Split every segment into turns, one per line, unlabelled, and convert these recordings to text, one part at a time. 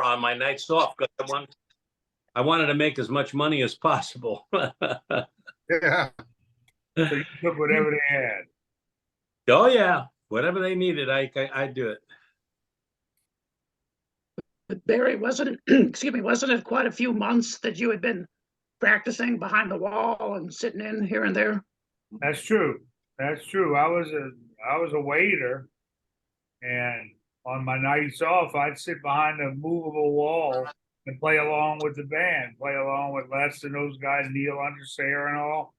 on my nights off because I wanted to make as much money as possible.
Yeah.
So you took whatever they had.
Oh yeah, whatever they needed, I do it.
But Barry, wasn't it, excuse me, wasn't it quite a few months that you had been practicing behind the wall and sitting in here and there?
That's true. That's true. I was a waiter, and on my nights off, I'd sit behind a movable wall and play along with the band, play along with Les and those guys, Neil Undersayer and all.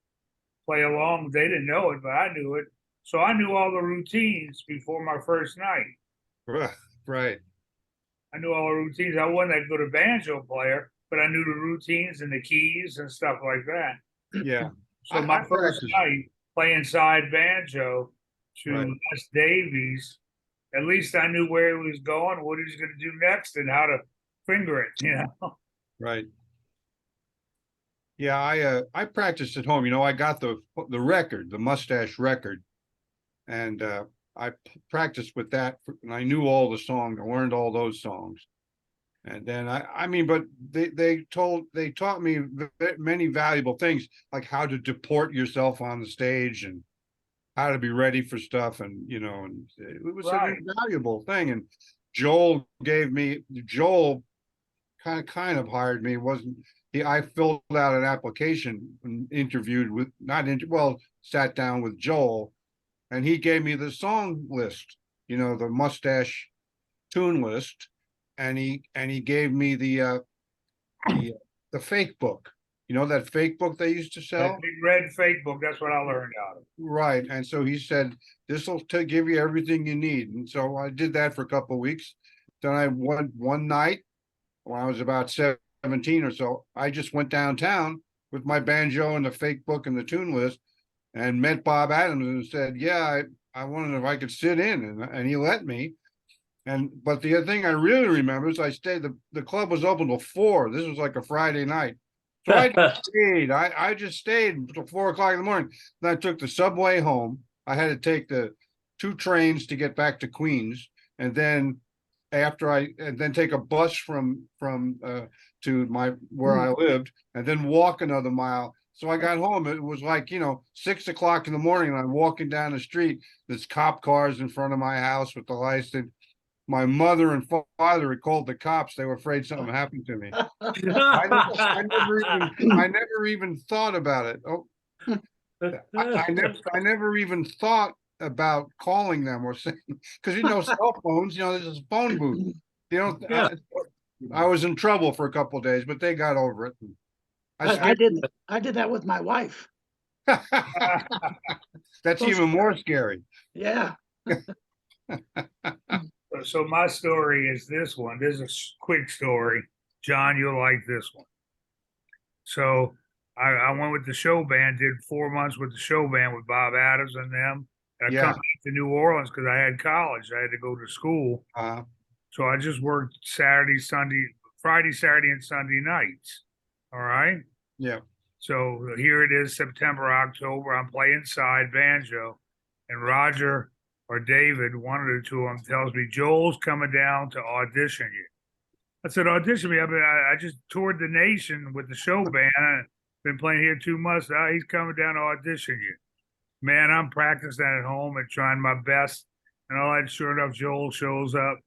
Play along. They didn't know it, but I knew it. So I knew all the routines before my first night.
Right.
I knew all the routines. I wasn't that good a banjo player, but I knew the routines and the keys and stuff like that.
Yeah.
So my first night playing side banjo to
Right.
Les Davies, at least I knew where he was going, what he was going to do next, and how to finger it. You know.
Right. Yeah, I practiced at home. You know, I got the record, the Mustache record, and I practiced with that, and I knew all the songs. I learned all those songs, and then I mean, but they taught me many valuable things, like how to deport yourself on the stage and how to be ready for stuff, and you know, and it was
Right.
an invaluable thing. And Joel kind of hired me. It wasn't he? I filled out an application and interviewed with sat down with Joel, and he gave me the song list, you know, the Mustache tune list, and he gave me the fake book, you know, that fake book they used to sell.
That big red fake book, that's what I learned out of it.
Right. And so he said, this will give you everything you need. And so I did that for a couple of weeks. Then I went one night when I was about 17 or so. I just went downtown with my banjo and the fake book and the tune list and met Bob Adams and said, yeah, I wondered if I could sit in, and he let me. But the other thing I really remember is I stayed, the club was open till 4. This was like a Friday night. So I just stayed. I just stayed until 4 o'clock in the morning. Then I took the subway home. I had to take the 2 trains to get back to Queens, and then take a bus from to where I lived, and then walk another mile. So I got home. It was like, you know, 6 o'clock in the morning, and I'm walking down the street. There's cop cars in front of my house with the lights. And my mother and father had called the cops. They were afraid something happened to me. I never even thought about it. Oh, I never even thought about calling them or saying, because you know, cell phones, you know, there's a phone booth. You know,
Yeah.
I was in trouble for a couple of days, but they got over it.
I did that with my wife.
That's even more scary.
Yeah.
So my story is this one. This is a quick story. John, you'll like this one. So I went with the show band, did 4 months with the show band with Bob Adams and them. And I come back to New Orleans because I had college. I had to go to school. So I just worked Friday, Saturday, and Sunday nights. All right.
Yeah.
So here it is, September, October. I'm playing side banjo, and Roger or David, one of the two of them, tells me Joel's coming down to audition you. I said, audition me. I just toured the nation with the show band. I've been playing here 2 months. He's coming down to audition you. Man, I'm practicing at home and trying my best. And all that, sure enough, Joel shows up.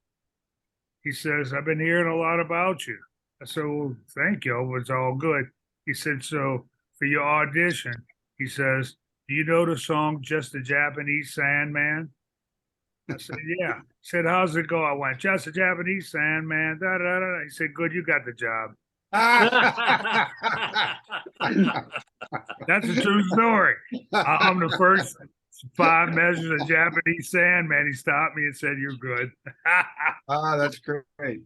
He says, I've been hearing a lot about you. I said, well, thank you. It's all good. He said, so for your audition, he says, do you know the song Just a Japanese Sandman? I said, yeah. He said, how's it go? I went, Just a Japanese Sandman. Da, da, da. He said, good, you got the job. That's a true story. I'm the first 5 measures of Japanese Sandman. He stopped me and said, you're good.
That's great.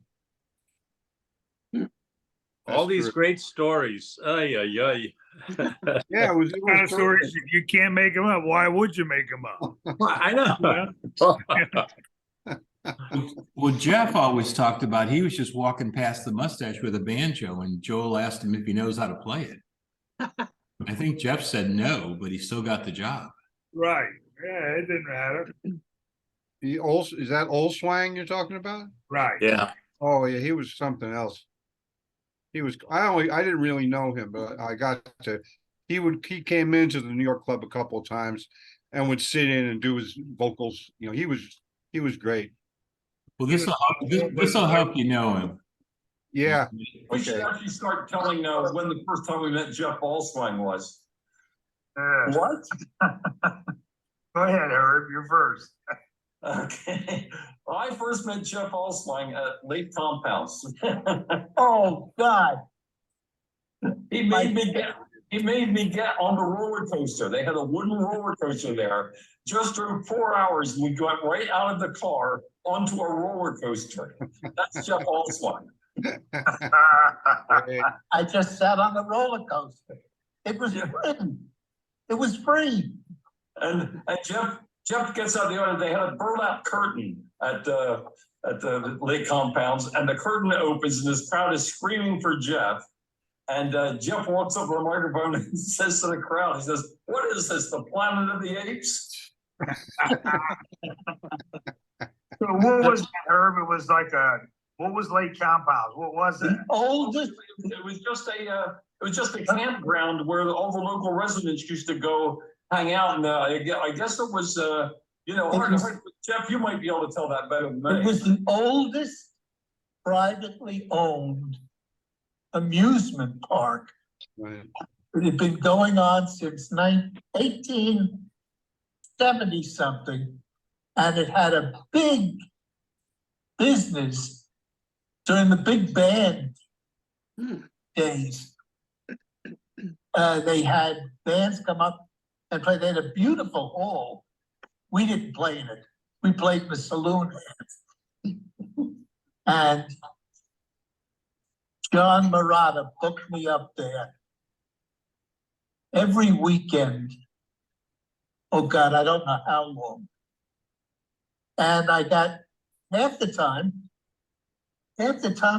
All these great stories. Ay, ay, ay.
Yeah, it was
Kind of stories you can't make them up. Why would you make them up?
I know.
Well, Jeff always talked about he was just walking past the Mustache with a banjo, and Joel asked him if he knows how to play it. I think Jeff said no, but he still got the job.
Right. Yeah, it didn't matter.
Is that Old Swang you're talking about?
Right.
Yeah.
Oh, yeah, he was something else. I didn't really know him, but I got to, he came into the New York Club a couple of times and would sit in and do his vocals. You know, he was great.
Well, this will help you know him.
Yeah.
We should
Okay.
actually start telling when the first time we met Jeff Allswang was.
What? Go ahead, Herb, you're first.
Okay. I first met Jeff Allswang at Lake Compounds.
Oh, God.
He made me get on the roller coaster. They had a wooden roller coaster there. Just drove 4 hours. We got right out of the car onto a roller coaster. That's Jeff Allswang.
I just sat on the roller coaster. It was free. It was free.
And Jeff gets out the other. They had a burlap curtain at the Lake Compounds, and the curtain opens, and this crowd is screaming for Jeff. And Jeff walks up to the microphone and says to the crowd, he says, "What is this? The Planet of the Apes?"
So what was that, Herb? It was like what was Lake Compounds? What was it?
The oldest,
It was just a campground where all the local residents used to go hang out, and I guess it was Jeff, you might be able to tell that better than
it
me.
was the oldest privately owned amusement park.
Right.
It had been going on since 1870 something, and it had a big business during the big band days. They had bands come up and play. They had a beautiful hall. We didn't play in it. We played in the saloon. And John Murata booked me up there every weekend. Oh God, I don't know how long. And I got half the time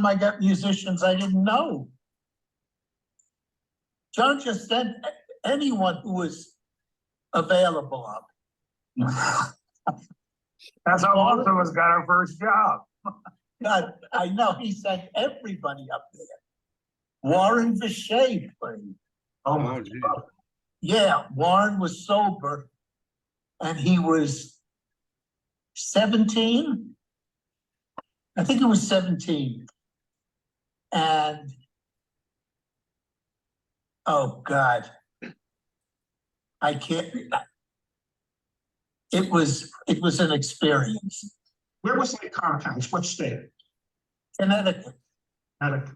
I got musicians I didn't know. John just sent anyone who was available up.
That's how most of us got our first job.
God, I know he sent everybody up there. Warren Vichet played.
Oh, gee.
Yeah, Warren was sober and he was 17. I think he was 17. And oh God, I can't. It was an experience.
Where was Lake Compounds? What state?
Connecticut.
Connecticut.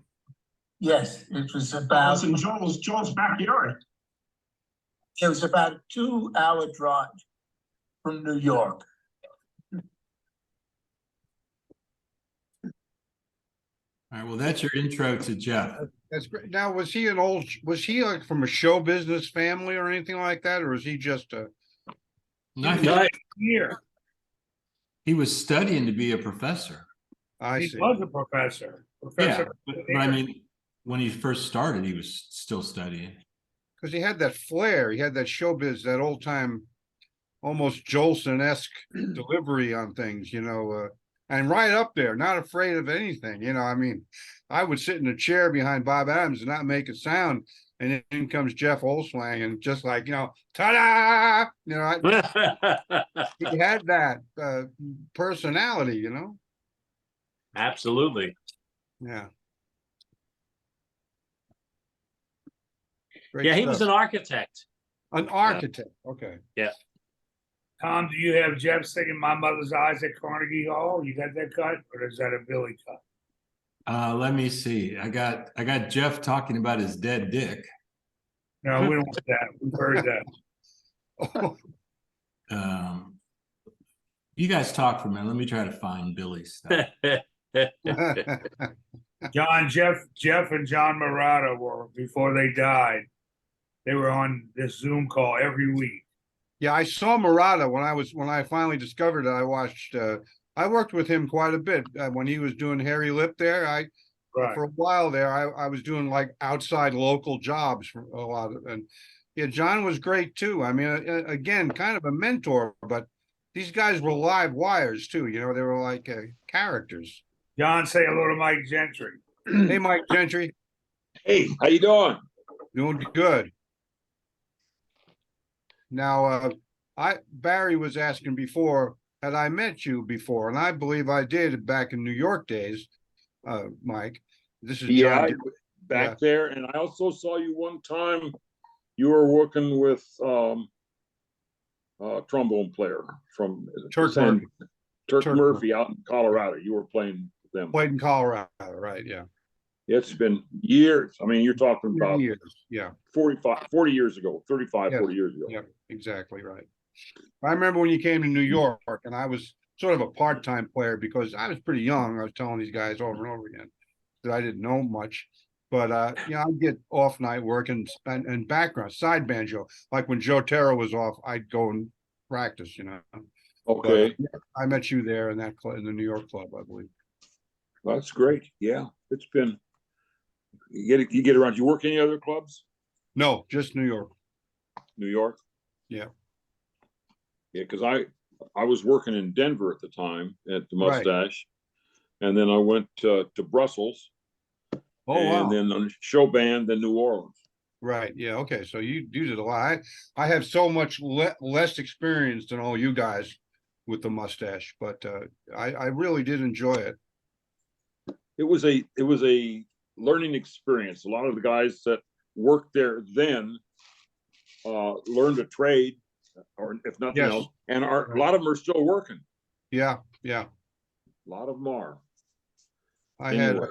Yes, it was
That
about.
was in Joel's backyard.
It was about a 2-hour drive from New York.
All right, well, that's your intro to Jeff.
That's great. Now, was he like from a show business family or anything like that? Or was he just a,
Not
Nice.
Here,
He was studying to be a professor.
I
he
see.
was a professor.
Yeah, but I mean, when he first started, he was still studying.
Because he had that flair. He had that showbiz, that old time, almost Jolson-esque delivery on things, and right up there, not afraid of anything. I mean, I would sit in a chair behind Bob Adams and not make a sound. And in comes Jeff Olswang and just like, ta-da! He had that personality,
Absolutely.
Yeah.
Yeah, he was an architect.
an architect. Okay.
Tom, do you have Jeff singing "My Mother's Eyes" at Carnegie Hall? You got that cut, or is that a Billy cut?
Let me see. I got Jeff talking about his dead dick.
No, we don't want that. We've heard that.
You guys talk for a minute. Let me try to find Billy's stuff.
Jeff and John Murata were, before they died, they were on this Zoom call every week.
Yeah, I saw Murata when I finally discovered it. I watched. I worked with him quite a bit when he was doing Harry Lip there.
Right.
For a while there, I was doing like outside local jobs for a lot of, and yeah, John was great too. I mean, again, kind of a mentor, but these guys were live wires too. They were like characters.
John, say hello to Mike Gentry.
Hey, Mike Gentry,
Hey, how you doing?
doing good. Now, Barry was asking before, had I met you before? And I believe I did back in New York days, Mike. This is
Yeah,
John.
back there, and I also saw you one time. You were working with trombone player from
Turk Murphy.
Turk
Turk
Murphy out in Colorado. You were playing with them.
Played in Colorado, right? Yeah.
It's been years. I mean, you're talking about
Years. Yeah.
40 years ago, 35,
Yeah.
40 years ago.
Yep. Exactly right. I remember when you came to New York, and I was sort of a part-time player because I was pretty young. I was telling these guys over and over again that I didn't know much. But I'd get off night work and background, side banjo. Like when Joe Terra was off, I'd go and practice,
Okay,
But, I met you there in that in the New York club, I believe.
that's great. Yeah, it's been. You get around. You work any other clubs?
No, just New York.
New York.
Yeah.
Yeah, because I was working in Denver at the time at the
Right.
Mustache, and then I went to Brussels,
Oh,
and
wow.
then on show band, then New Orleans.
Right. Yeah. Okay. So you did a lot. I have so much less experience than all you guys with the Mustache, but I really did enjoy it.
It was a learning experience. A lot of the guys that worked there then learned a trade, or if nothing
Yes.
else, and a lot of them are still working.
Yeah. Yeah.
A lot of them are.
I
Anyway,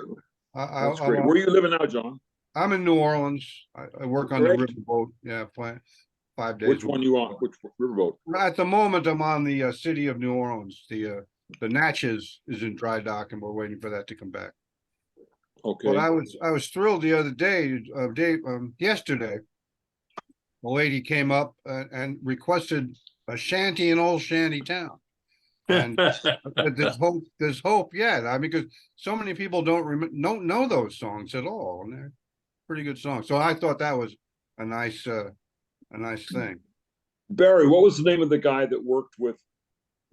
that's great. Where are you living now, John?
I'm in New Orleans. I work on the
Great.
riverboat. Yeah, playing 5 days.
Which one you on? Which riverboat?
At the moment, I'm on the city of New Orleans. The Natchez is in dry dock, and we're waiting for that to come back.
Okay.
But I was thrilled the other day, yesterday. A lady came up and requested a shanty in Old Shanty Town, and there's hope yet. I mean, because so many people don't know those songs at all, and they're pretty good songs. So I thought that was a nice thing.
Barry, what was the name of the guy that worked with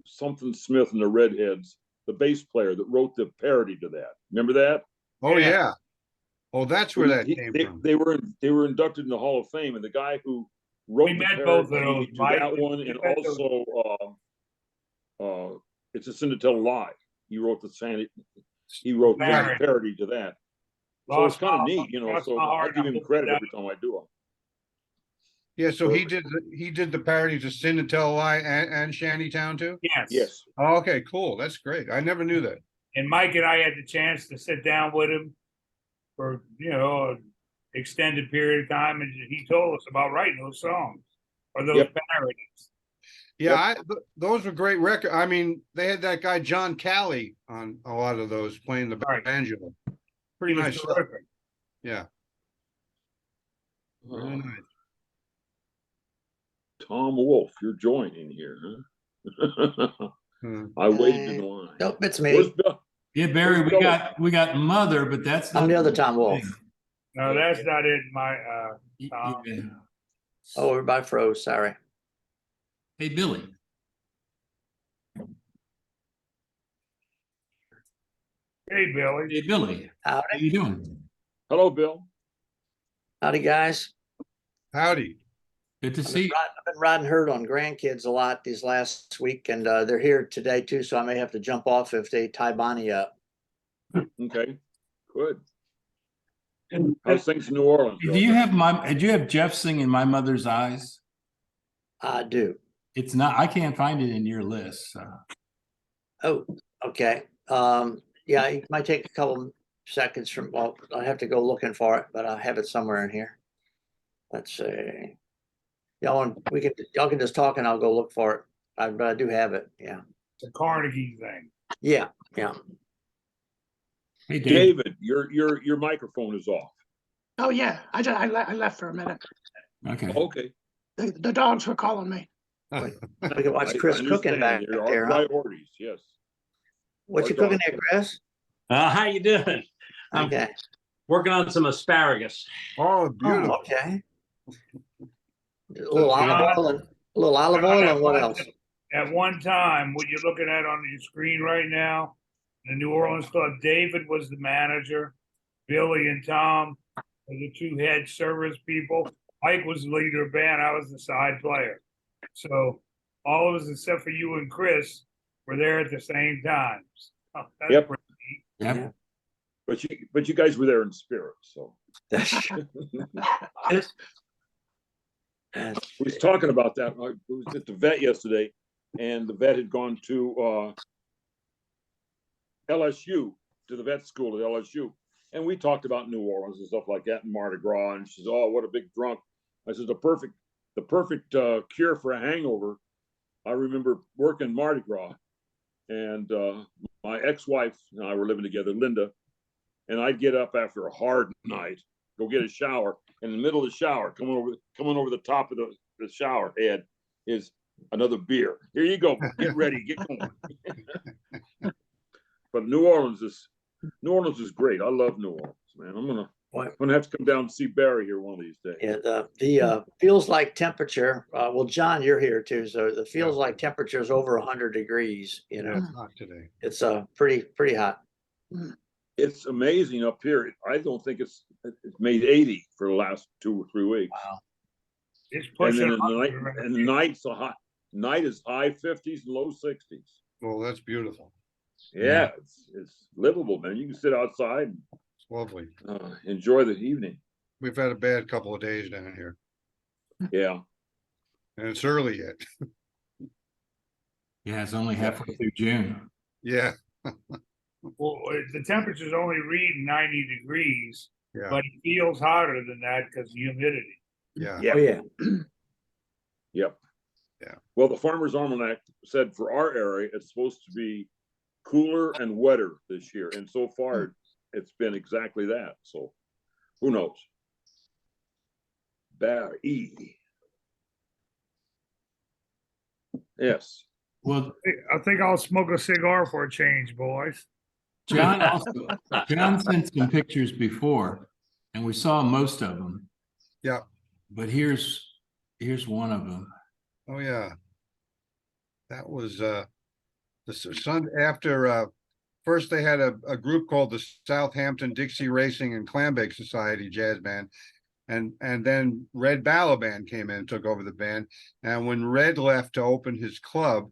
something Smith and the Redheads, the bass player that wrote the parody to that? Remember that?
Oh
Yeah.
yeah. Oh, that's where that came from.
They were inducted in the Hall of Fame, and the guy who wrote
We
the
met
parody
both of those,
to
Mike.
that one,
We
and
met those.
also It's a Sin to Tell a Lie. He wrote the parody to that. So it's kind of neat, so I give him credit every time I do it.
Yeah, so he did the parodies of Sin and Tell a Lie and Shantytown too?
Yes.
Yes.
Oh, okay, cool. That's great. I never knew that.
And Mike and I had the chance to sit down with him for, an extended period of time, and he told us about writing those songs or those
Yep.
parodies.
Yeah, those were great records. I mean, they had that guy John Calley on a lot of those playing the
Right.
banjo.
He
Pretty
was
nice stuff.
terrific.
Yeah. Really nice.
Tom Wolf, you're joining here, huh?
Hmm.
I waited in the line.
Nope, it's
Where's
me.
Bill?
Yeah, Barry,
Where's
we got Mother, but that's
I'm
not
the other Tom Wolf.
No, that's not it,
Yeah.
Oh, everybody froze. Sorry.
Hey, Billy.
Hey, Billy.
Hey, Billy. How
Howdy,
you doing?
Hello, Bill.
howdy, guys.
Howdy.
Good to
I've
see
been,
you.
I've been riding herd on grandkids a lot these last week, and they're here today too. So I may have to jump off if they tie Bonnie up.
Okay, good. How's things in New Orleans?
Do you have Jeff singing My Mother's Eyes?
I do.
It's not, I can't find it in your list. So.
Oh, okay. Yeah, it might take a couple seconds well, I have to go looking for it, but I have it somewhere in here. Let's see. Y'all can just talk and I'll go look for it. But I do have it. Yeah.
It's a Carnegie thing.
Yeah.
Hey, Dave.
David, your microphone is off.
Oh, yeah, I left for a minute.
Okay.
Okay.
The dogs were calling me.
I can watch Chris cooking back
There are
there. Huh?
priorities, yes.
What you cooking there, Chris?
How you doing? I'm
Okay.
working on some asparagus.
Oh, beautiful.
Oh, okay. A little olive oil and what else?
At one time, what you're looking at on your screen right now, The New Orleans club, David was the manager. Billy and Tom were the two head service people. Mike was the leader of band. I was the side player. So all of us, except for you and Chris, were there at the same time. Oh, that's
Yep.
pretty neat.
Yeah.
But you guys were there in spirit, so. We was talking about that. I was at the vet yesterday, and the vet had gone to LSU, to the vet school at LSU. And we talked about New Orleans and stuff like that and Mardi Gras. And she says, "Oh, what a big drunk." I said, the perfect cure for a hangover. I remember working Mardi Gras, and my ex-wife and I were living together, Linda, and I'd get up after a hard night, go get a shower. In the middle of the shower, coming over the top of the shower head is another beer. Here you go. Get ready. Get going. But New Orleans is great. I love New Orleans, man. I'm gonna have to come down and see Barry here one of these days.
Yeah, the feels like temperature. Well, John, you're here too, so the feels like temperature is over 100 degrees. You know,
It's hot today.
it's pretty hot.
It's amazing up here. I don't think it's made 80 for the last 2 or 3 weeks.
Wow.
It's
And
pushing
then in the night,
100 right
and the night is high 50s and low 60s.
Well, that's beautiful.
Yeah, it's livable, man. You can sit outside and
It's lovely.
enjoy the evening.
We've had a bad couple of days down here,
Yeah.
and it's early yet.
Yeah, it's only halfway through June.
Yeah,
Well, the temperature's only reading 90 degrees,
yeah,
but it feels hotter than that because of humidity.
yeah.
Oh yeah.
Yep.
Yeah.
Well, the Farmer's Almanac said for our area, it's supposed to be cooler and wetter this year. And so far, it's been exactly that. So who knows? Barry. Yes.
Well,
I think I'll smoke a cigar for a change, boys.
John sent some pictures before, and we saw most of them.
Yeah.
But here's one of them.
Oh, yeah. That was the Sun after first they had a group called the Southampton Dixie Racing and Clambake Society Jazz Band. And then Red Balaban came in and took over the band. And when Red left to open his club,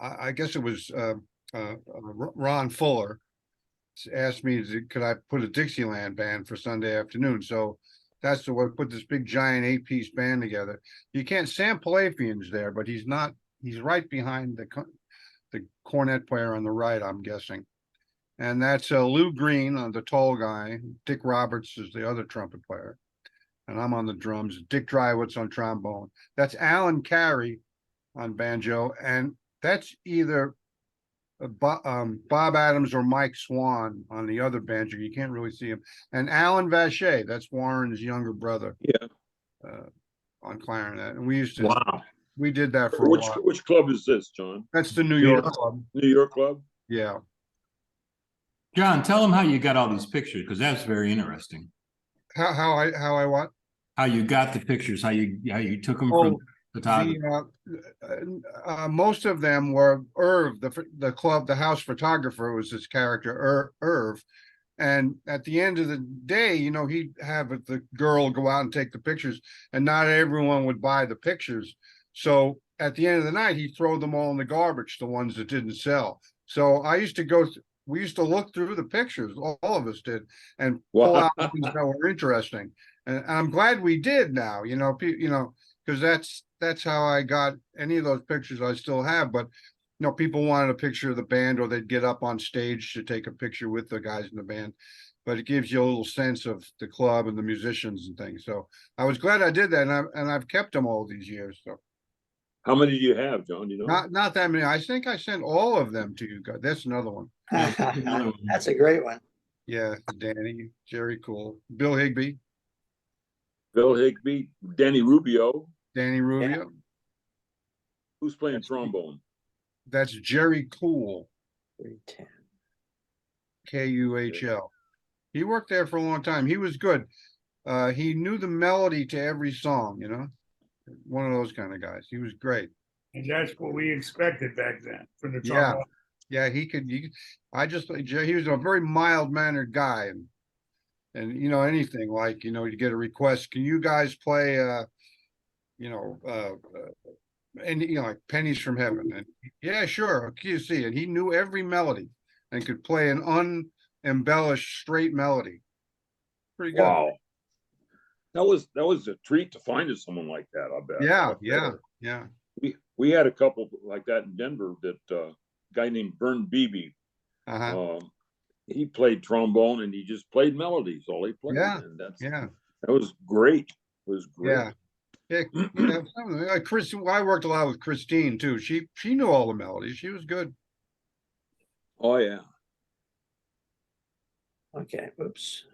I guess it was Ron Fuller asked me, could I put a Dixieland band for Sunday afternoon? So that's what put this big giant 8-piece band together. You can't, Sam Palafian's there, but he's right behind the cornet player on the right, I'm guessing. And that's Lou Green, the tall guy. Dick Roberts is the other trumpet player. And I'm on the drums. Dick Drywitz on trombone. That's Alan Carey on banjo. And that's either Bob Adams or Mike Swan on the other banjo. You can't really see him. And Alan Vacher, that's Warren's younger brother.
Yeah.
On clarinet. And we used to,
Wow.
we did that for a while.
Which club is this, John?
That's the New York club.
New York club?
Yeah.
John, tell them how you got all these pictures, because that's very interesting.
How I what?
How you got the pictures, how you took them
Oh,
from photography.
Most of them were Irv, the house photographer was his character, Irv. And at the end of the day, he'd have the girl go out and take the pictures, and not everyone would buy the pictures. So at the end of the night, he'd throw them all in the garbage, the ones that didn't sell. So we used to look through the pictures, all of us did, and pull out things that were interesting. And I'm glad we did now, because that's how I got any of those pictures I still have. But people wanted a picture of the band, or they'd get up on stage to take a picture with the guys in the band. But it gives you a little sense of the club and the musicians and things. So I was glad I did that, and I've kept them all these years. So
How many do you have, John?
not that many. I think I sent all of them to you guys. That's another one.
That's a great one.
Yeah, Danny, Jerry Cool, Bill Higbee,
Bill Higbee, Danny Rubio.
Danny Rubio.
Who's playing trombone?
That's Jerry Cool,
310.
Kuhl. He worked there for a long time. He was good. He knew the melody to every song, one of those kind of guys. He was great.
And that's what we expected back then from the
Yeah.
trombone.
Yeah, he was a very mild mannered guy, and you know, anything like, you know, you get a request, can you guys play, you know, and you know, like Pennies from Heaven, and yeah, sure, QC, and he knew every melody and could play an unembellished straight melody. Pretty good.
Wow. That was a treat to find someone like that, I bet.
Yeah,
up
yeah,
there.
yeah.
We had a couple like that in Denver, that guy named Vern Beebe.
Uh-huh.
He played trombone and he just played melodies, all he played.
Yeah,
And
yeah,
that was great. It was great.
yeah. Yeah, yeah, like I worked a lot with Christine too. She knew all the melodies. She was good.
Oh yeah.
Okay, oops.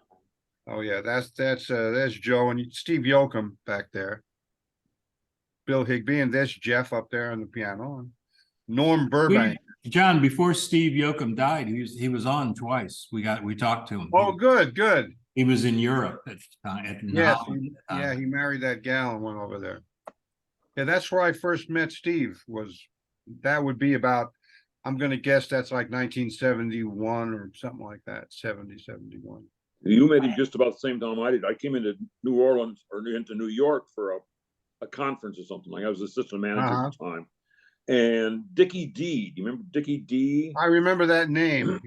Oh yeah, that's Joe and Steve Yoakum back there. Bill Higbee, and there's Jeff up there on the piano, and Norm Burbank.
John, before Steve Yoakum died, he was on twice. We talked to him.
Oh, good, good.
He was in Europe at the time.
Yes, he married that gal and went over there. Yeah, that's where I first met Steve. That would be about, I'm gonna guess that's like 1971 or something like that, 70, 71.
You met him just about the same time I did. I came into New Orleans or into New York for a conference or something. Like I was assistant manager at the time. And Dickie D, do you remember Dickie D?
I remember that name.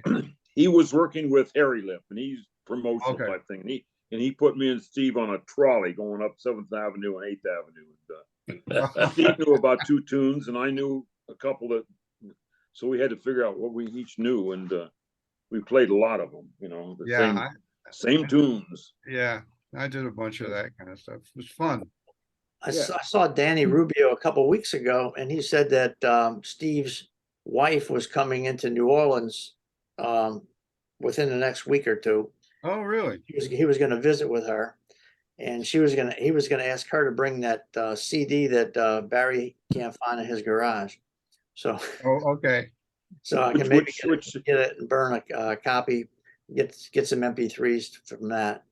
He was working with Harry Lip, and he's promotional type thing. And he put me and Steve on a trolley going up 7th Avenue and 8th Avenue. And Steve knew about 2 tunes, and I knew a couple that. So we had to figure out what we each knew, and we played a lot of them. You know, same tunes.
Yeah, I did a bunch of that kind of stuff. It was fun.
I saw Danny Rubio a couple weeks ago, and he said that Steve's wife was coming into New Orleans within the next week or two.
Oh, really?
He was going to visit with her, and he was going to ask her to bring that CD that Barry can't find in his garage. So,
okay.
So I can maybe get it and burn a copy, get some MP3s from that.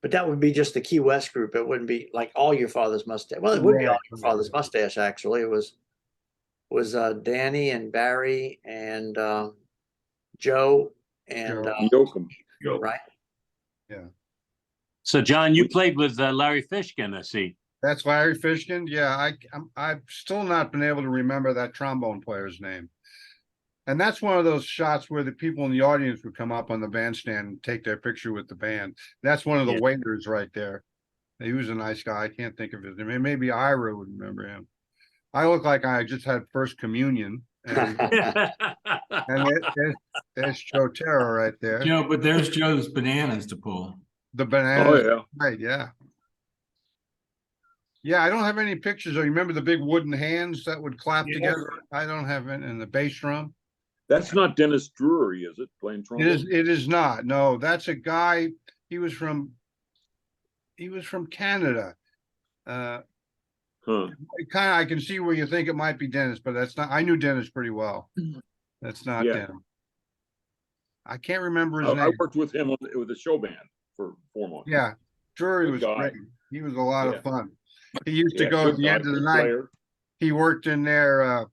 But that would be just the Key West group. It wouldn't be like All Your Father's Mustache. Well, it would be All Your Father's Mustache, actually. It was Danny and Barry and Joe and
Yoakum.
Right?
Yeah.
So John, you played with Larry Fishkin, I see.
That's Larry Fishkin. Yeah, I've still not been able to remember that trombone player's name. And that's one of those shots where the people in the audience would come up on the bandstand and take their picture with the band. That's one of the waiters right there. He was a nice guy. I can't think of his name. Maybe Ira would remember him. I look like I just had first communion. And, there's Joe Terra right there.
Joe, but there's Joe's bananas to pull.
The bananas.
Oh, yeah.
Right, yeah. Yeah, I don't have any pictures. You remember the big wooden hands that would clap together? I don't have it. And the bass drum.
That's not Dennis Drury, is it? Playing trombone?
It is not. No, that's a guy. He was from Canada. Kind of, I can see where you think it might be Dennis, but that's not. I knew Dennis pretty well. That's not him. I can't remember his name.
I worked with him with the show band for 4 months.
Yeah, Drury was great. He was a lot of fun. He used to go at the end of the night. He worked in there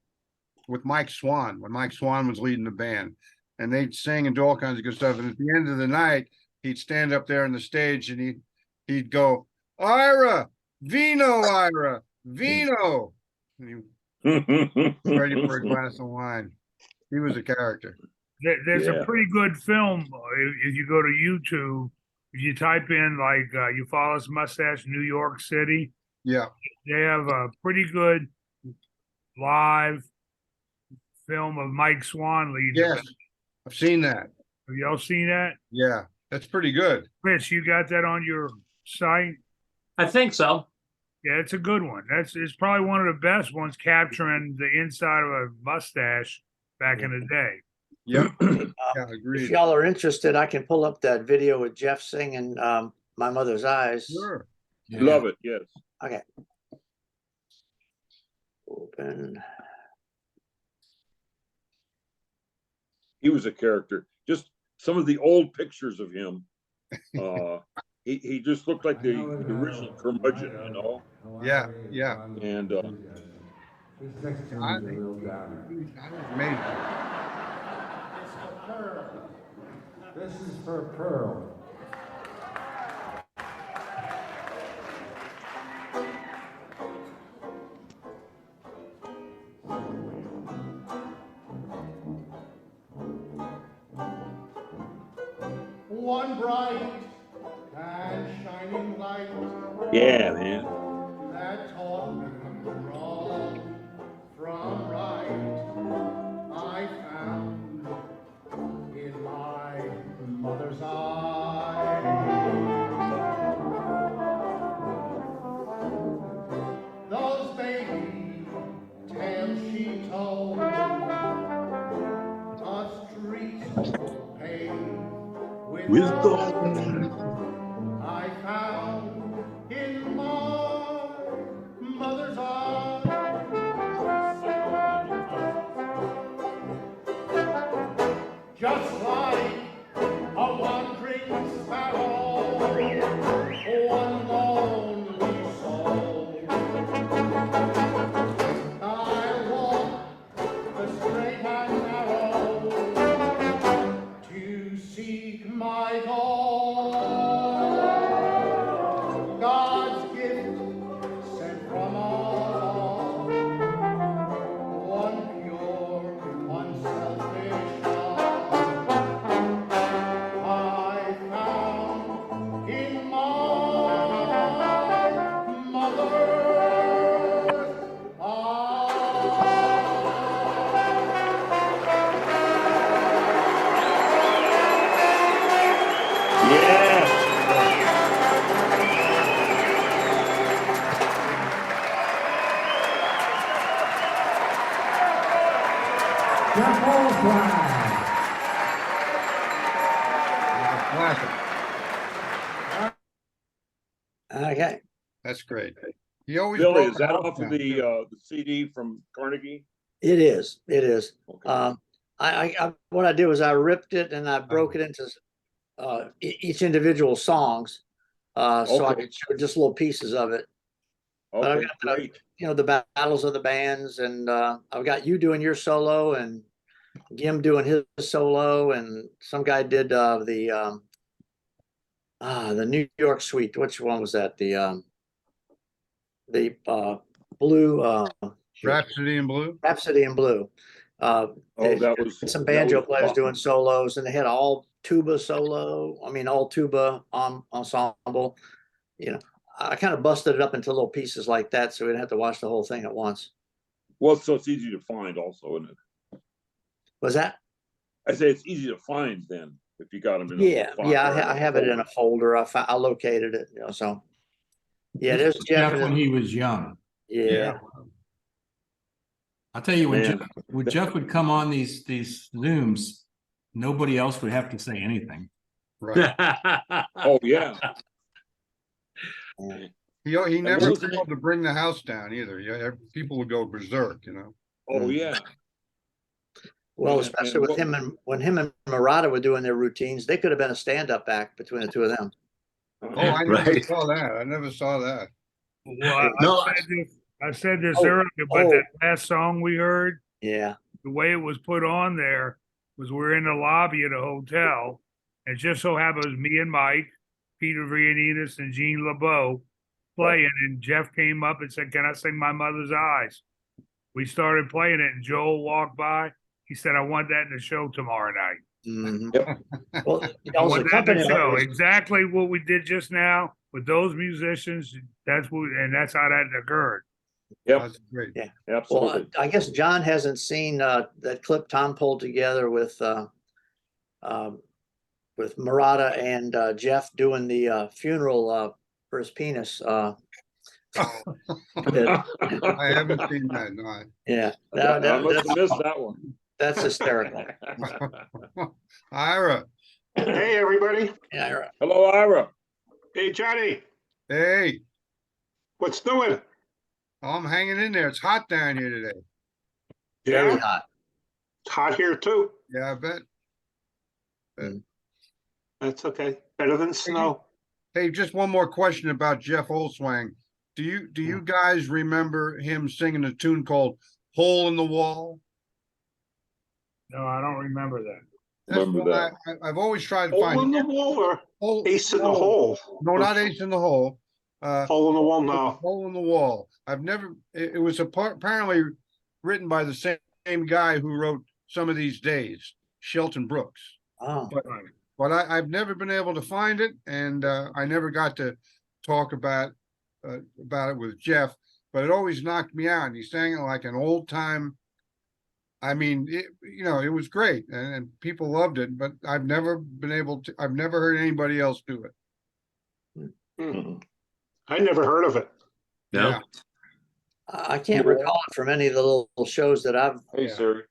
with Mike Swan when Mike Swan was leading the band, and they'd sing and do all kinds of good stuff. And at the end of the night, he'd stand up there on the stage and he'd go, "Ira, Vino, Ira, Vino." And he was ready for a glass of wine. He was a character.
There's a pretty good film if you go to YouTube. If you type in like "You Follow His Mustache, New York City," they have a pretty good live film of Mike Swan leading.
Yes, I've seen that.
Have y'all seen that?
Yeah, that's pretty good.
Chris, you got that on your site?
I think so.
Yeah, it's a good one. It's probably one of the best ones capturing the inside of a mustache back in the day.
Yep. Yeah, agreed.
If y'all are interested, I can pull up that video with Jeff singing My Mother's Eyes.
Sure.
Yeah. Love it, yes.
Okay. Open.
He was a character. Just some of the old pictures of him. He just looked like the original curmudgeon, you know?
Yeah, yeah.
And
This next tune
I
is a real downer.
was amazed.
It's for Pearl. This is for Pearl. One bright and shining light
Yeah, man.
that taught me wrong from right, I found in my mother's eyes. Those baby tales she told, a street paved with gold, I found in my mother's eyes. Just like a wandering sparrow, one lonely soul. I walk the straight and narrow to seek my goal. God's gift sent from above, one pure, unselfish love. I found in my mother's eyes.
Yeah.
Jeff Olswine.
Classic.
Okay.
That's great. He always
Billy,
broke
is
the
that
house
off of
down, too.
the CD from Carnegie?
It is. It is.
Okay.
What I did was I ripped it and I broke it into each individual songs. So I
Okay.
could show just little pieces of it. But I've
Okay,
got
great.
the battles of the bands, and I've got you doing your solo and Gim doing his solo, and some guy did the New York Suite. Which one was that? The blue
Rhapsody in Blue.
Rhapsody in Blue.
Oh,
They
that was.
had some
that
banjo
was
players
awesome.
doing solos, and they had all tuba solo. I mean, all tuba ensemble. You know, I kind of busted it up into little pieces like that, so we didn't have to watch the whole thing at once.
Well, so it's easy to find also, isn't it?
Was that?
I say it's easy to find then, if you got them in.
Yeah, I have it in a folder. I located it, so. Yeah,
This
there's
was
Jeff.
Jeff when he was young.
Yeah.
I'll tell you, when
Man.
Jeff would come on these Zooms, nobody else would have to say anything.
Right.
Oh, yeah.
He never
was the
failed to bring the house down either. Yeah, people would go berserk, you know.
Oh, yeah.
Well,
And-
especially
and
with
what-
him and when him and Murata were doing their routines, they could have been a stand-up act between the two of them.
Oh, I never
Right.
saw that. I never saw that.
Well,
No,
I said this
Oh,
earlier, but
oh.
that last song we heard,
Yeah.
the way it was put on there was we're in the lobby of the hotel. And just so happens me and Mike, Peter Vianitas and Gene LeBeau playing, and Jeff came up and said, "Can I sing My Mother's Eyes?" We started playing it, and Joel walked by. He said, "I want that in the show tomorrow night."
Mhm.
Yep.
Well,
I
also
want that in the
accompaniment
show.
was-
Exactly what we did just now with those musicians. That's what, and that's how that occurred.
Yep,
That's great.
Yeah.
absolutely.
Well, I guess John hasn't seen that clip Tom pulled together with Murata and Jeff doing the funeral for his penis.
I haven't seen that. No.
Yeah,
I must have missed that one.
that's hysterical.
Ira,
Hey, everybody.
Yeah, right.
Hello, Ira.
Hey, Johnny.
hey,
What's doing?
I'm hanging in there. It's hot down here today.
Very
Yeah,
hot.
it's hot here too.
Yeah, I bet.
That's okay. Better than snow.
Hey, just one more question about Jeff Olswang. do you guys remember him singing a tune called "Hole in the Wall"?
No, I don't remember that.
That's
Remember
one I've always tried to
Hole
find.
in the wall or
Hole-
ace in the
no,
hole?
No, not Ace in the Hole.
Hole in the wall, no.
Hole in the Wall. I've never. It was apparently written by the same guy who wrote Some of These Days, Shelton Brooks.
Oh,
But I've never been able to find it, and I never got to talk about it with Jeff. But it always knocked me out. And he sang it like an old time. I mean, it was great, and people loved it. But I've never been able to. I've never heard anybody else do it.
I never heard of it.
No?
Yeah.
I can't recall it from any of the little shows that I've
Hey,
Yeah.
Siri.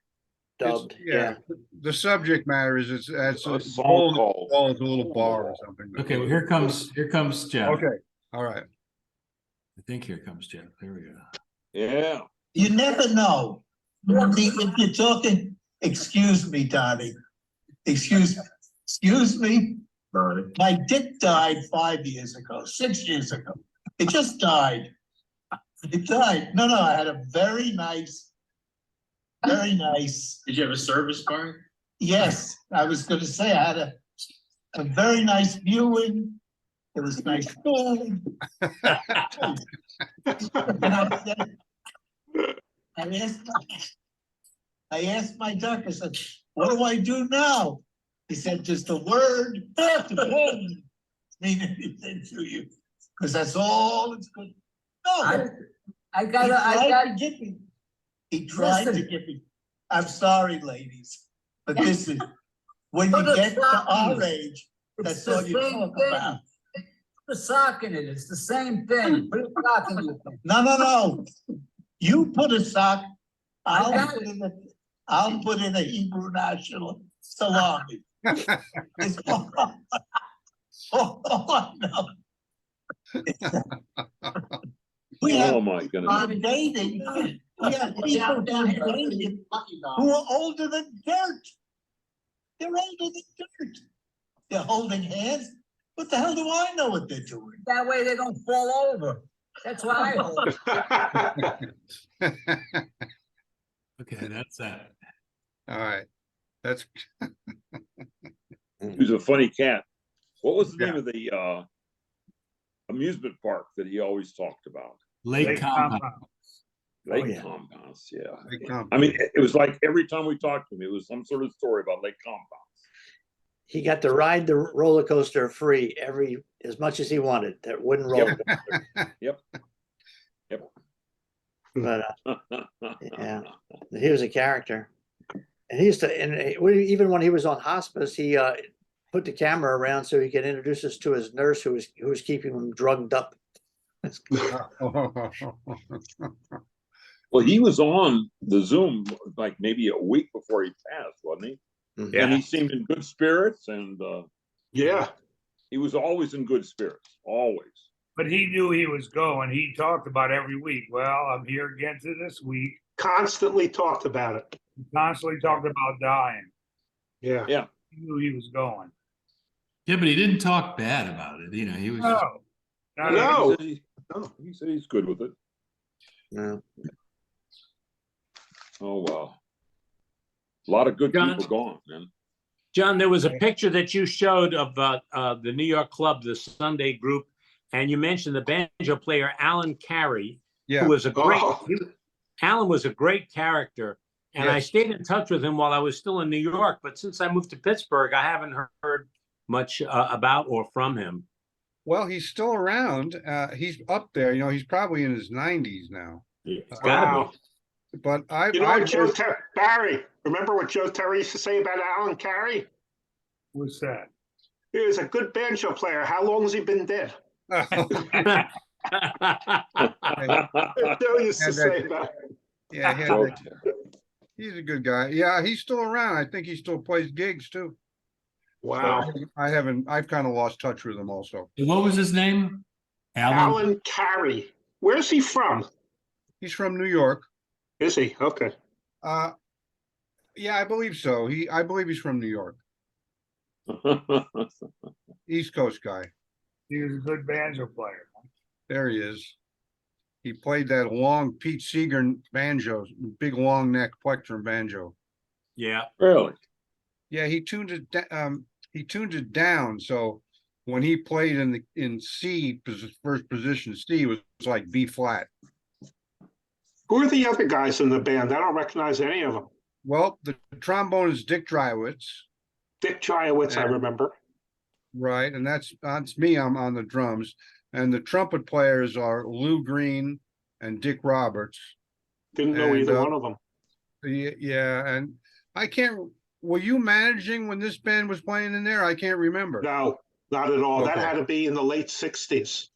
dubbed. Yeah.
The subject matter is it's
A
a
song
hole in the
called-
wall is a little bar or something.
Okay, well, here comes Jeff.
Okay, all right.
I think here comes Jeff. There we go.
Yeah.
You never know. If you're talking, excuse me, Donnie. Excuse me. My dick died 5 years ago, 6 years ago. It just died. It died. No, I had a very nice.
Did you have a service bar?
Yes, I was gonna say I had a very nice viewing. It was nice food. And I asked my doc, I said, what do I do now? He said, just a word. Mean anything to you, because that's all it's good. No.
I got,
He tried to
Listen.
give me. I'm sorry, ladies, but this is, when
Put
you
a
get to
sock in
our
it.
age,
it's
that's
the
all you
same
talk
thing.
about.
Put a sock in it, it's the same thing. Put a sock in it.
No. You put a sock,
I got
I'll put in a Hebrew national salami. It's oh, no. We
Oh,
have
my goodness.
on dating, we have people dating who are older than dirt. They're older than dirt. They're holding hands. What the hell do I know what they're doing?
That way they don't fall over. That's why I hold.
Okay, that's that.
All right. That's
He was a funny cat. What was the name of the amusement park that he always talked about?
Lake Compound.
Lake
yeah.
Compounds, yeah.
Lake Compound.
I mean, it was like every time we talked to him, it was some sort of story about Lake Compounds.
He got to ride the roller coaster free as much as he wanted. That wooden roller.
Yep.
But yeah, he was a character. And he used to, even when he was on hospice, he put the camera around so he could introduce us to his nurse who was keeping him drugged up.
Well, he was on the Zoom like maybe a week before he passed, wasn't he?
Mhm.
And he seemed in good spirits, and
Yeah,
he was always in good spirits, always.
But he knew he was going. He talked about every week. Well, I'm here again to this week.
constantly talked about it.
He constantly talked about dying.
Yeah.
He knew he was going.
Yeah, but he didn't talk bad about it. He was just,
No,
No.
He said he's good with it.
Yeah.
Oh, wow. A lot of good
John?
people gone, man.
John, there was a picture that you showed of the New York club, the Sunday group, and you mentioned the banjo player Alan Carey,
Yeah.
who was a great.
Oh.
Alan was a great character, and I
Yes.
stayed in touch with him while I was still in New York. But since I moved to Pittsburgh, I haven't heard much about or from him.
Well, he's still around. He's up there. He's probably in his 90s now.
It's gotta
Wow.
But
You know what Joe Barry, remember what Joe Terry used to say about Alan Carey?
what's that?
He was a good banjo player. How long has he been dead?
be.
Joe used to
And
say that.
Yeah, he had
Joe
that- he's a good guy. Yeah, he's still around. I think he still plays gigs too.
Wow.
I've kind of lost touch with him also.
what was his name?
Alan Carey. Where's he from?
He's from New York.
Is he? Okay.
Yeah, I believe so. I believe he's from New York. East Coast guy.
He was a good banjo player.
There he is. He played that long Pete Seeger banjo, big long neck plectrum banjo.
Yeah.
Really?
Yeah, he tuned it down. So when he played in C, first position C was like B flat.
Who are the other guys in the band? I don't recognize any of them.
Well, the trombone is Dick Dreiwitz,
Dick Chiowitz, I
And-
remember.
right? And that's me. I'm on the drums, and the trumpet players are Lou Green and Dick Roberts.
Didn't know
And,
either one of them.
Yeah, and I can't. Were you managing when this band was playing in there? I can't remember.
No, not at all. That
Okay.
had to be in the late 60s.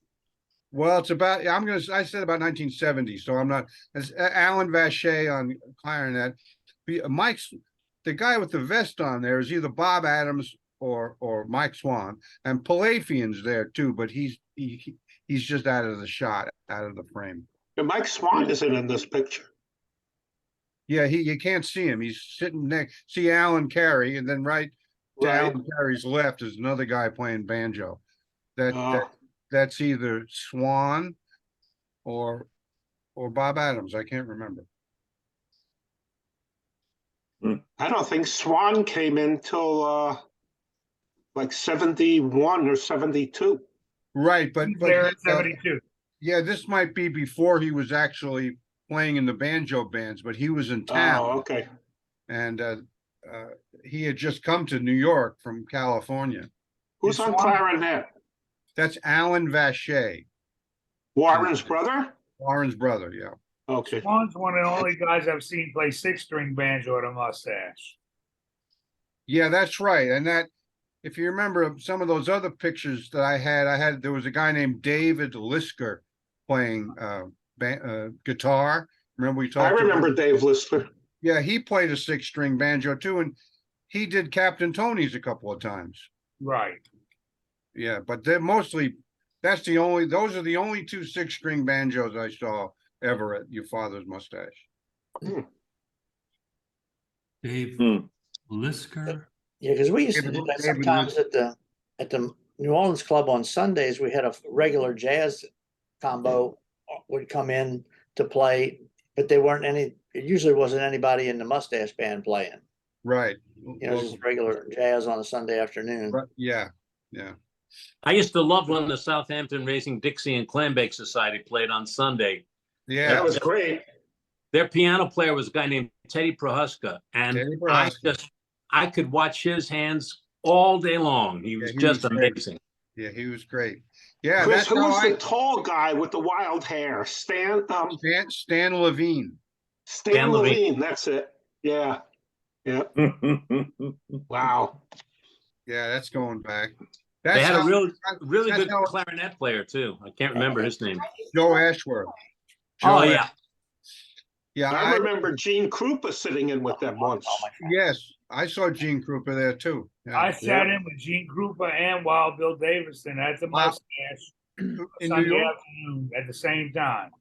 Well, it's about. I said about 1970, so I'm not. It's Alan Vachet on clarinet. Mike's the guy with the vest on there is either Bob Adams or Mike Swan, and Palafian's there too, but he's just out of the shot, out of the frame.
And Mike Swan isn't in this picture.
Yeah, you can't see him. He's sitting next. See Alan Carey, and then right to
Right.
Alan Carey's left is another guy playing banjo.
Oh.
That's either Swan or Bob Adams. I can't remember.
I don't think Swan came in till like 71 or 72.
Right, but
There in 72.
yeah, this might be before he was actually playing in the banjo bands, but he was in town.
Oh, okay.
And he had just come to New York from California.
Who's on clarinet?
That's Alan Vachet,
Warren's brother?
Warren's brother. Yeah.
Okay.
Swan's one of the only guys I've seen play 6-string banjo at a mustache.
Yeah, that's right. And that, if you remember some of those other pictures that I had, there was a guy named David Lisker playing guitar. Remember we talked
I remember
about?
Dave Lister.
Yeah, he played a 6-string banjo too, and he did Captain Tony's a couple of times.
Right.
Yeah, but they're mostly those are the only 2 6-string banjos I saw ever at your father's mustache.
Dave Lisker.
Yeah, because we used to do that
David
sometimes at the New Orleans Club on Sundays. We had a regular jazz combo would come in to play, but it usually wasn't anybody in the mustache band playing.
Right.
You know, just regular jazz on a Sunday afternoon.
Right. Yeah.
I used to love when the Southampton Racing Dixie and Clambake Society played on Sunday.
Yeah.
That was great.
Their piano player was a guy named Teddy Prohaska, and
Teddy Prohaska.
I could watch his hands all day long. He was
he
just
was great.
amazing.
Yeah, he was great. Yeah,
Chris,
that's
who
how
was the tall guy with the wild hair? Stan
Levine.
Stan Levine, that's it. Yeah. Yeah. Wow.
Yeah, that's going back.
They had a really
that's
good clarinet player too. I can't remember his name.
Joe Ashworth.
Oh yeah.
Yeah,
I remember Gene Krupa sitting in with them once.
Yes, I saw Gene Krupa there too. Yeah.
I sat in with Gene Krupa and Wild Bill Davison at the
Wow.
mustache
In New
Sunday
York.
afternoon at the same time.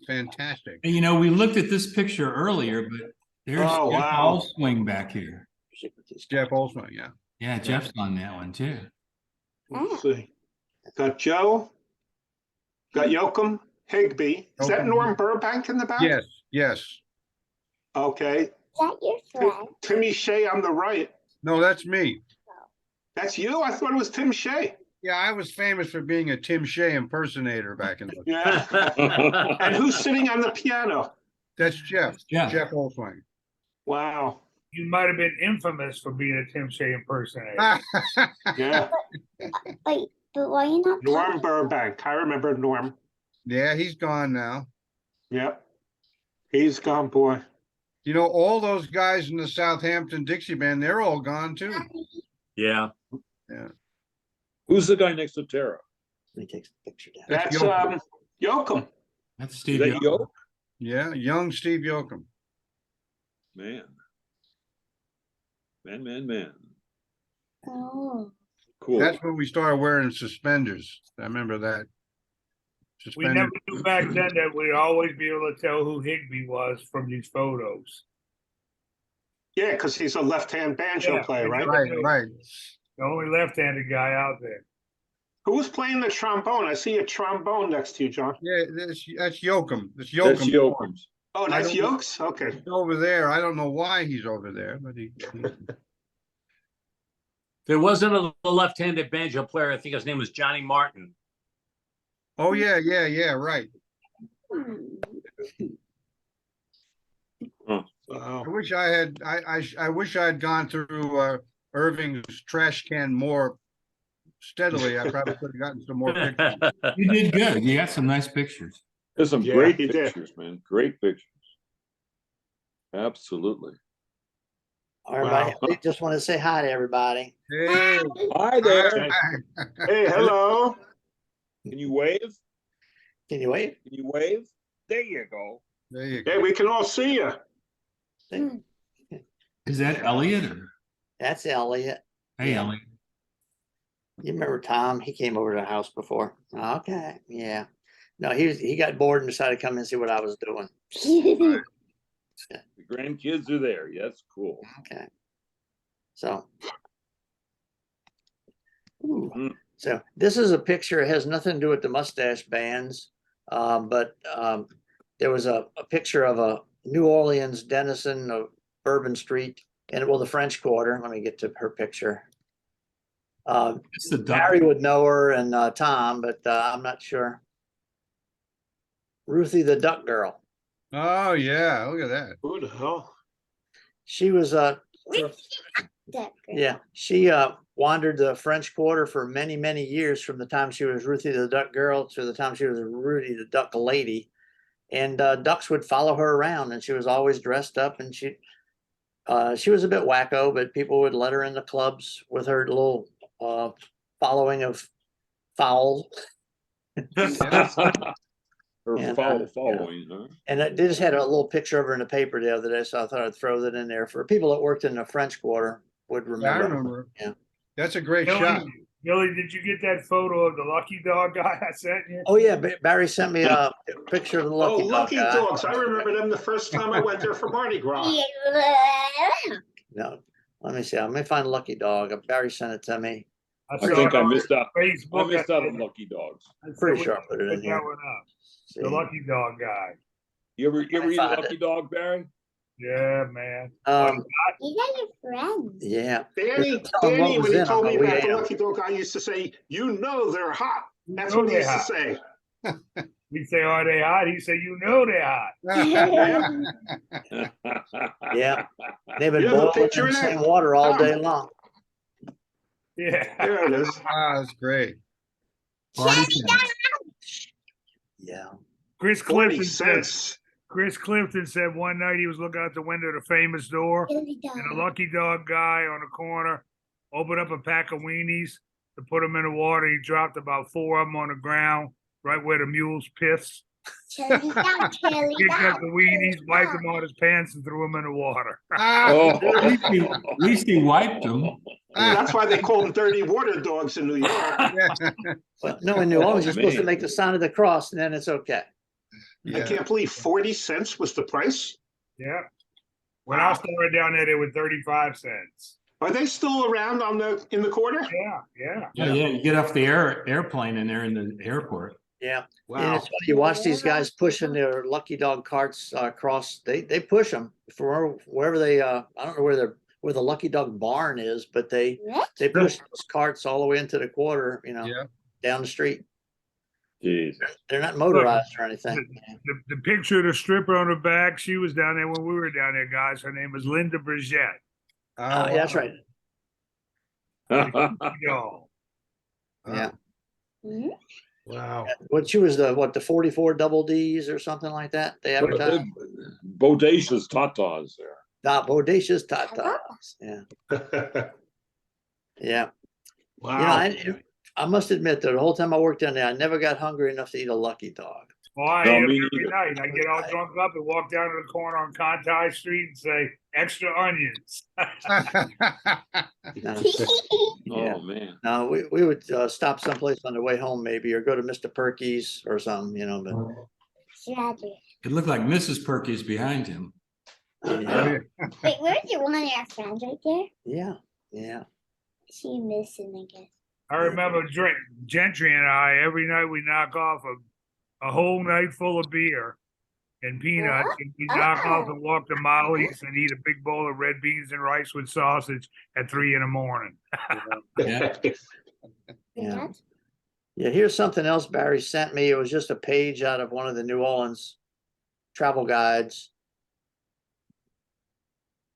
Fantastic.
And you know, we looked at this picture earlier, but there's
Oh,
Jeff
wow.
Allswing back here.
Jeff Olson, yeah.
Yeah, Jeff's on that one too.
Let's see. Got Joe. Got Yoakum Higby. Is that
Yoakum.
Norm Burbank in the back?
Yes.
Okay.
Is that your friend?
Timmy Shea on the right.
No, that's me.
That's you? I thought it was Tim Shea.
Yeah, I was famous for being a Tim Shea impersonator back in the.
Yeah. And who's sitting on the piano?
That's Jeff.
Yeah.
Jeff Olson.
Wow.
You might have been infamous for being a Tim Shea impersonator.
Yeah.
Wait, but why are you not?
Norm Burbank. I remember Norm.
Yeah, he's gone now.
Yep. He's gone, boy.
You know, all those guys in the Southampton Dixie band, they're all gone too.
Yeah.
Yeah.
Who's the guy next to Tara?
He takes the picture down.
That's
Yoakum.
Yoakum.
That's
Is
Steve.
that
Young.
Yoke?
Yeah, young Steve Yoakum.
Man. Man.
Oh.
Cool.
That's when we started wearing suspenders. I remember that.
We never knew back then that we'd always be able to tell who Higby was from these photos.
Yeah, because he's a left-hand banjo
Yeah,
player, right?
Right.
The only left-handed guy out there.
Who's playing the trombone? I see a trombone next to you, John.
Yeah, that's Yoakum. That's
That's
Yoakum.
Yoakums.
Oh,
I
that's
don't-
Yokes? Okay.
He's over there. I don't know why he's over there, but
There wasn't a left-handed banjo player. I think his name was Johnny Martin.
oh yeah, right.
Wow.
I wish I had. I wish I had gone through Irving's trash can more steadily. I probably could have gotten some more pictures.
You did good. You got some nice pictures.
There's some
Yeah,
great
he did.
pictures, man. Great pictures. Absolutely.
All right,
Wow.
I just want to say hi to everybody.
Hey,
Hi there.
Hey, hello.
Can you wave?
Can you wave?
Can you wave? There you go.
there you
Hey,
go.
we can all see you.
Is that Elliot or?
That's Elliot.
Hey,
Yeah.
Elliot.
You remember Tom? He came over to the house before. Okay, yeah. No, he got bored and decided to come and see what I was doing.
The grandkids are there. Yeah, that's cool.
Okay. So. Ooh.
Mm.
So this is a picture. It has nothing to do with the mustache bands, but there was a picture of a New Orleans denizen of Bourbon Street and the French Quarter. Let me get to her picture.
It's the duck.
Barry would know her and Tom, but I'm not sure. Ruthie the Duck Girl.
Oh yeah, look at that.
Who the hell?
She was yeah, she wandered the French Quarter for many, many years from the time she was Ruthie the Duck Girl to the time she was Rudy the Duck Lady. And ducks would follow her around and she was always dressed up and she was a bit wacko, but people would let her in the clubs with her little following of fowl.
Or
And,
following, huh?
And they just had a little picture of her in the paper the other day, so I thought I'd throw that in there for people that worked in the French Quarter would
Yeah, I
remember.
remember.
Yeah.
That's a great shot.
Billy, did you get that photo of the lucky dog guy I sent you?
Oh yeah, Barry sent me a picture of the
Oh,
Lucky Dog
Lucky
guy.
Dogs. I remember them the first time I went there for Mardi Gras.
No, let me see. Let me find Lucky Dog. Barry sent it to me.
I think I missed out. I
Facebook.
missed out on Lucky Dogs.
Pretty sure I put it in here.
That one up.
See.
The lucky dog guy.
You ever eat a
find
Lucky Dog, Barry?
Yeah, man.
These are your friends.
Yeah.
Danny,
Tell 'em what
Danny,
was
when he
in
told
them,
me
but we
about the
ate 'em.
Lucky Dog, I used to say, you know they're hot. That's
know
what he
they're
used to
hot.
say.
We say, are they hot? He said, you know they're hot.
Yeah. They've been
You have a
boiling
picture
in
of
the
that?
same water all day
Tom.
long.
Yeah.
There it is.
Ah, that's great.
Party chat.
Yeah.
Chris
40
Clifton said,
cents.
Chris Clifton said one night he was looking out the window of the famous door and a lucky dog guy on the corner opened up a pack of weenies to put them in the water. He dropped about 4 of them on the ground, right where the mules piss. Picked up the weenies, wiped them on his pants, and threw them in the water.
Oh,
At least he wiped them.
That's why they call them dirty water dogs in New York.
But no, in New Orleans, you're supposed to
man.
make the sign of the cross and then it's okay.
I can't believe 40 cents was the price.
Yeah. When I started down there, they were 35 cents.
Are they still around in the quarter?
Yeah.
Yeah, you get off the airplane and they're in the airport.
Yeah. And
Wow.
it's funny, you watch these guys pushing their Lucky Dog carts across. They push them for wherever they. I don't know where the Lucky Dog barn is, but they push those carts all the way into the quarter.
Yeah.
Down the street.
Jeez.
They're not motorized or anything.
The picture of the stripper on the back, she was down there when we were down there, guys. Her name was Linda Bridgette.
Oh, yeah, that's right.
Yo.
Yeah.
Wow.
What she was the 44 double D's or something like that? They advertised.
Bodacious tatas there.
Bodacious tatas. Yeah. Yeah.
Wow.
I must admit that the whole time I worked down there, I never got hungry enough to eat a Lucky Dog.
Well, I
No,
ate 'em
me
every night. I get all drunk up and walk down to the corner on Conti Street and say, extra onions.
No,
Oh man.
no, we would stop someplace on the way home maybe, or go to Mr. Perky's or something, but
Wait,
It looked like Mrs. Perky's behind him.
yeah,
where's your one of your friends right there?
yeah.
She missing, I guess.
I remember Gentry and I, every night we knock off a whole night full of beer and peanuts. And we knock off and walk to Molly's and eat a big bowl of red beans and rice with sausage at 3 in the morning.
Yeah.
Yeah. Yeah, here's something else Barry sent me. It was just a page out of one of the New Orleans travel guides.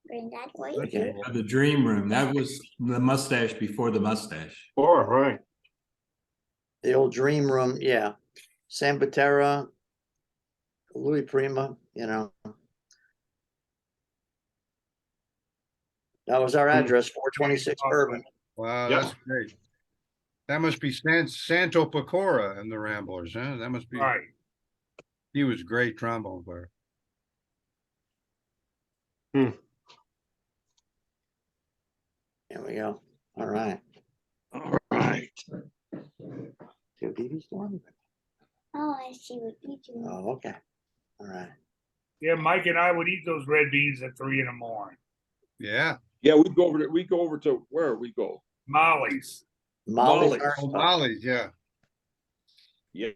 Granddad, what?
Okay.
The dream room. That was the mustache before the mustache.
Oh, right.
The old dream room, yeah. San Butera, Louis Prima, you know. That was our address, 426 Bourbon.
Wow,
Yeah.
that's great. That must be Santo Pecora and the Ramblers, huh? That must be.
Right.
He was great trombone player.
There we go. All right.
All right.
See what BB's doing?
Oh, I see what you do.
Oh, okay. All right.
Yeah, Mike and I would eat those red beans at 3 in the morning.
Yeah.
Yeah, we'd go over to where we go.
Molly's.
Molly's.
Oh, Molly's, yeah.
Yeah.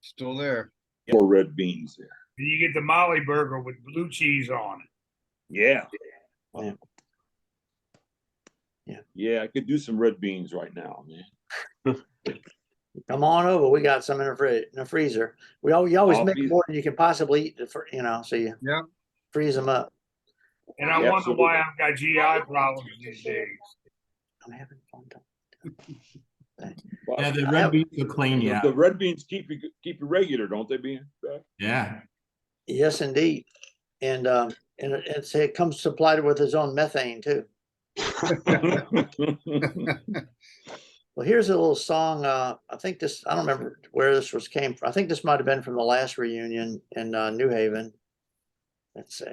Still there.
More red beans there.
And you get the Molly burger with blue cheese on it.
Yeah.
Yeah. Yeah.
Yeah, I could do some red beans right now, man.
Come on over. We got some in the freezer. You always
I'll
make
be-
more than you can possibly eat, so you
Yeah.
freeze them up.
And I
Yeah,
wonder why I've got GI problems these days.
I'm having fun.
But
Yeah, the red beans will clean you
the
out.
red beans keep you regular, don't they, Bean?
Yeah.
Yes, indeed. And it comes supplied with its own methane too. Well, here's a little song. I don't remember where this came from. I think this might have been from the last reunion in New Haven. Let's see.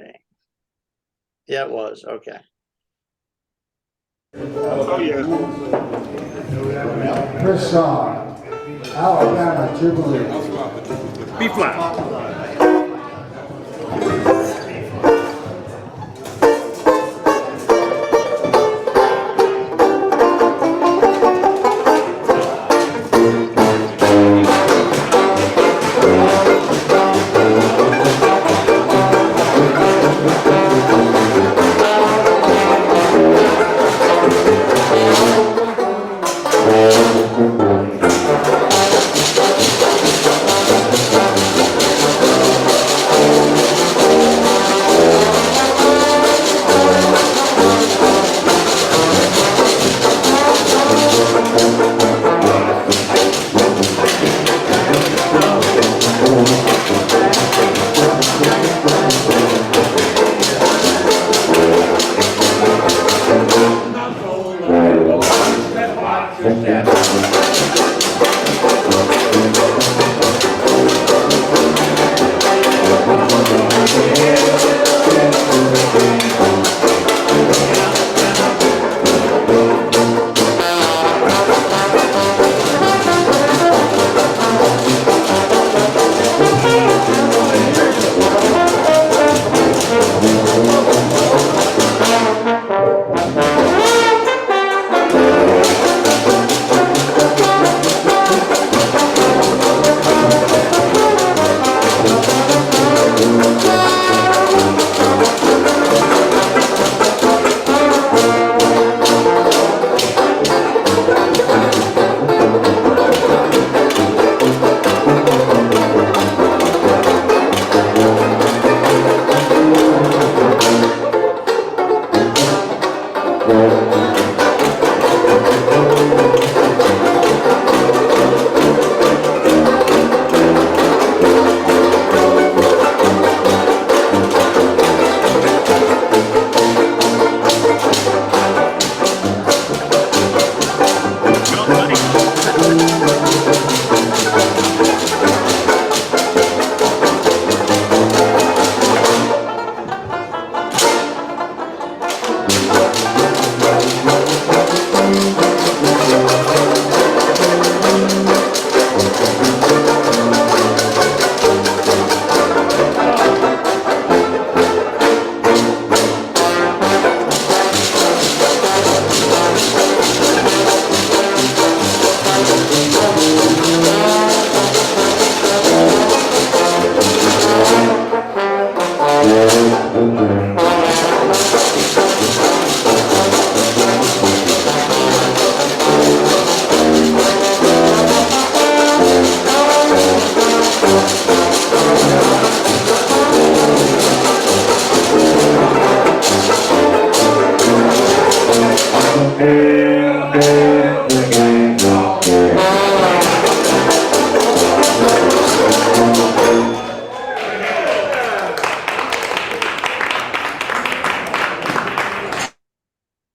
Yeah, it was. Okay.
Oh, yeah.
Chris song, Alabama Jubilee.
B flat.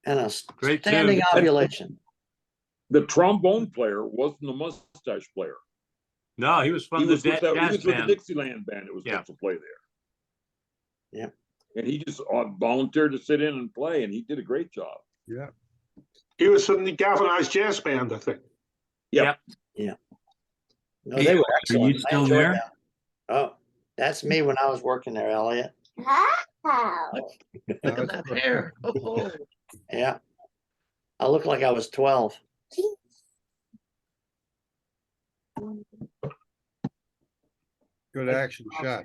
And a
Great
standing
tune.
ovulation.
The trombone player wasn't the mustache player.
No, he was
He
from the
was with
jazz
he was with the
band.
Dixieland band that was
Yeah.
supposed to play there.
Yeah.
And he just volunteered to sit in and play, and he did a great job.
Yeah.
He was from the Galvanized Jazz Band, I think.
Yep.
Yeah. No, they were
Are
excellent.
you
I
still
enjoyed
there?
them. Oh, that's me when I was working there, Elliot.
Wow.
Look at that hair. Oh,
Yeah. I look like I was 12.
Good action shot.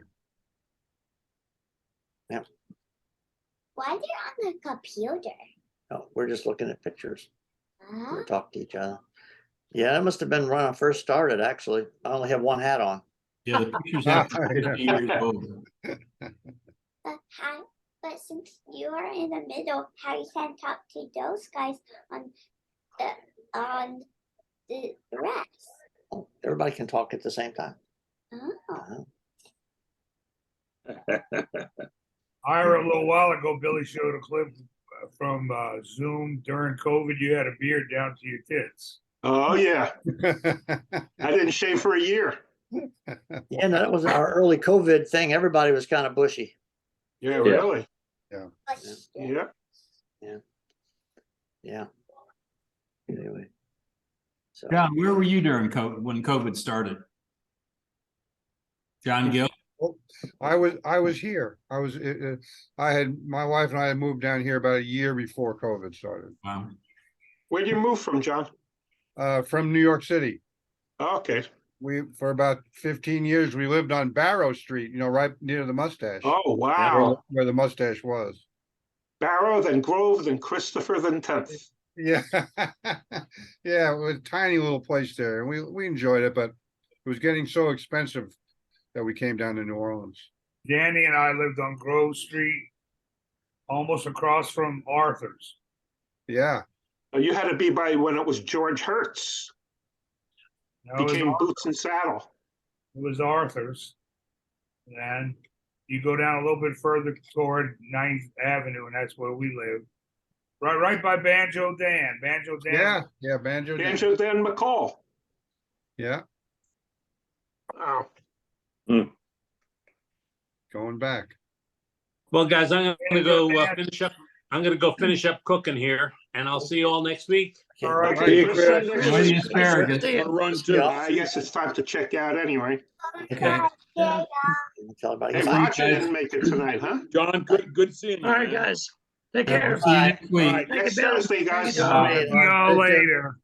Why they're on the computer?
Oh, we're just looking at pictures.
Huh?
We talk to each other. Yeah, it must have been when I first started, actually. I only have one hat on.
Yeah, the pictures have to be 50 years old.
But since you are in the middle, how you can talk to those guys on the rest?
Oh, everybody can talk at the same time.
Oh.
I heard a little while ago, Billy showed a clip from Zoom during COVID. You had a beard down to your tits.
Oh, yeah. I didn't shave for a year.
Yeah, no, that was our early COVID thing. Everybody was kind of bushy.
Yeah, really?
Yeah.
Yeah.
Yeah. Anyway. So,
John, where were you during COVID, when COVID started? John Gill?
I was here. My wife and I had moved down here about a year before COVID started.
Wow.
Where'd you move from, John?
From New York City.
Okay.
For about 15 years, we lived on Barrow Street, right near the Mustache.
Oh, wow.
Where the Mustache was.
Barrow, then Grove, then Christopher, then 10th.
Yeah. Yeah, it was a tiny little place there. And we enjoyed it, but it was getting so expensive that we came down to New Orleans.
Danny and I lived on Grove Street, almost across from Arthur's.
Yeah.
You had to be by when it was George Hertz.
No,
Became Boots and Saddle.
It was Arthur's. And you go down a little bit further toward 9th Avenue, and that's where we live. Right by Banjo Dan. Banjo Dan.
Yeah, Banjo Dan.
Banjo Dan McCall.
Yeah.
Wow.
Going back.
Well, guys, I'm gonna go finish up. I'm gonna go finish up cooking here, and I'll see you all next week.
All right.
Okay,
Hey,
Chris.
Enjoy the asparagus.
I'll run too.
I guess it's time to check out anyway.
Okay.
Yeah.
tell everybody.
Hey,
see you
Roger
guys.
didn't make it tonight, huh?
John, good seeing you.
all right,
man.
guys. Take
We'll
care.
see you next week.
All right.
Next
Bill.
Thursday, guys.
Thank you, Bill.
See y'all later.